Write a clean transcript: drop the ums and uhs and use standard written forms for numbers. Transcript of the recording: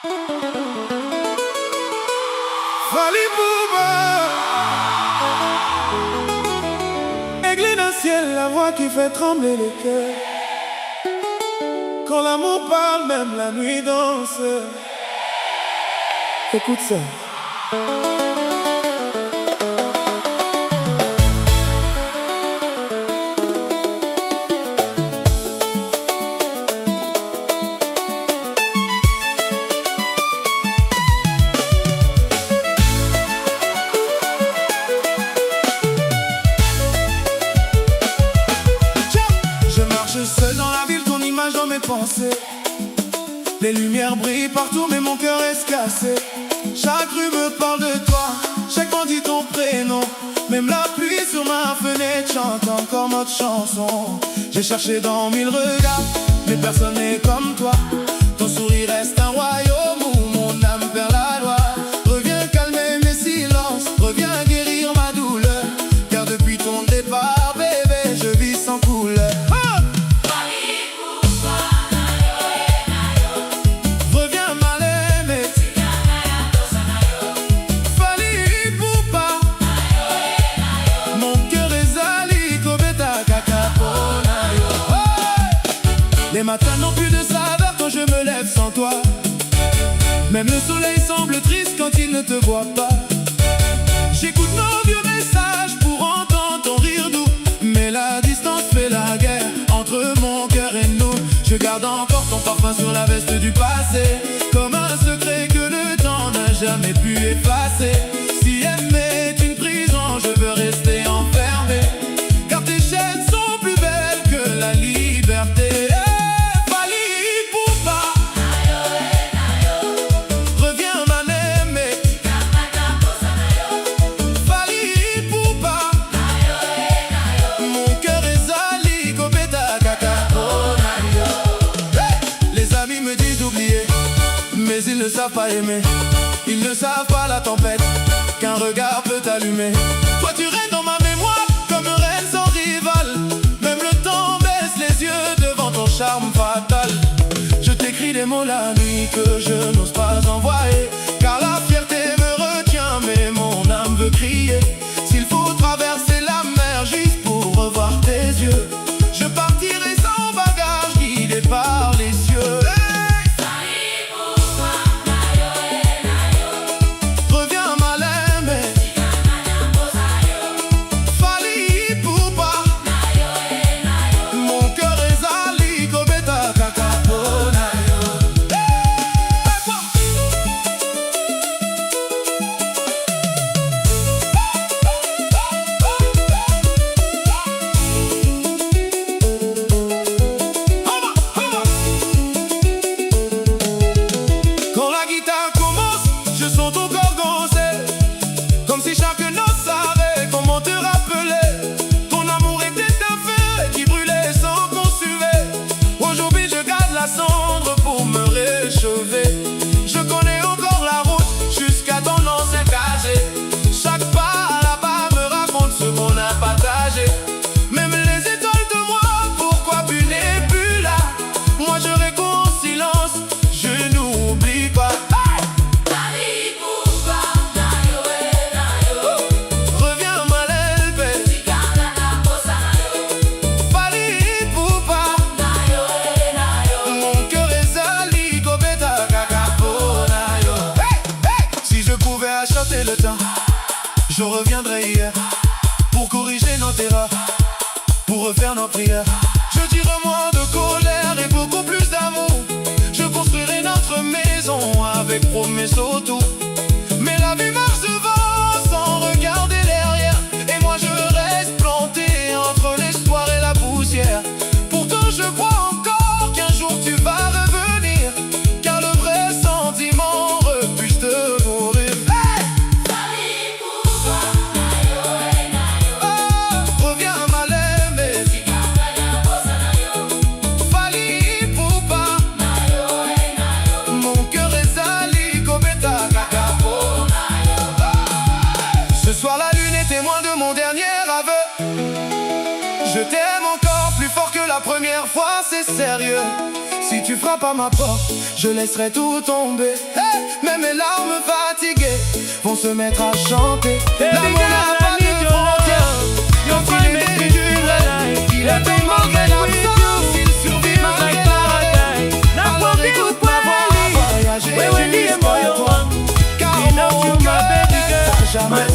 Fally Ipupa. Aigle dans le ciel, la voix qui fait trembler les cœurs. Quand l'amour parle, même la nuit danse. Écoute ça. Seul dans la ville, ton image dans mes pensées. Les lumières brillent partout, mais mon cœur est cassé. Chaque rue me parle de toi, chaque vent dit ton prénom. Même la pluie sur ma fenêtre chante encore notre chanson. J'ai cherché dans 1000 regards, mais personne n'est comme toi. Ton sourire reste un royaume où mon âme perd la loi. Reviens calmer mes silences, reviens guérir ma douleur. Car depuis ton départ, bébé, je vis sans couleur. Les matins n'ont plus de saveur quand je me lève sans toi. Même le soleil semble triste quand il ne te voit pas. J'écoute nos vieux messages pour entendre ton rire doux. Mais la distance fait la guerre entre mon cœur et nous. Je garde encore ton parfum sur la veste du passé, comme un secret que le temps n'a jamais pu effacer. Si aimer est une prison, je veux rester enfermé, car tes chaînes sont plus belles que la liberté. Mais ils ne savent pas aimer, ils ne savent pas la tempête qu'un regard peut allumer. Toi tu règnes dans ma mémoire comme une reine sans rival. Même le temps baisse les yeux devant ton charme fatal. Je t'écris des mots la nuit que je n'ose pas envoyer, car la fierté me retient mais mon âme veut crier. S'il faut traverser la mer juste pour revoir tes yeux, je partirai sans bagage guidé par les cieux. Comme si chaque note savait comment te rappeler. Ton amour était un feu qui brûlait sans qu'on suivait. Aujourd'hui je garde la cendre pour me réchauffer. Je connais encore la route jusqu'à ton ancien casier. Chaque pas là-bas me raconte ce qu'on a partagé. Même les étoiles de moi, pourquoi tu n'es plus là? Moi je récolte en silence, je n'oublie pas. Le temps, je reviendrai hier pour corriger nos terreurs, pour refaire nos prières. Je dirai moins de colère et beaucoup plus d'amour. Je construirai notre maison avec promesses autour. Mais la vie marche devant sans regarder derrière, et moi je reste planté entre l'espoir et la poussière. Pourtant je crois encore qu'un jour tu vas revenir, car le vrai sentiment refuse de mourir. Ce soir la lune est témoin de mon dernier aveu. Je t'aime encore plus fort que la première fois, c'est sérieux. Si tu frappes à ma porte, je laisserai tout tomber. Même mes larmes fatiguées vont se mettre à chanter. L'amour n'a pas de frontières. Quand il est dur, il est tout malgré l'absence. Il survit malgré la. Alors écoute ma voix, voyager jusqu'à toi. Car au monde, t'as jamais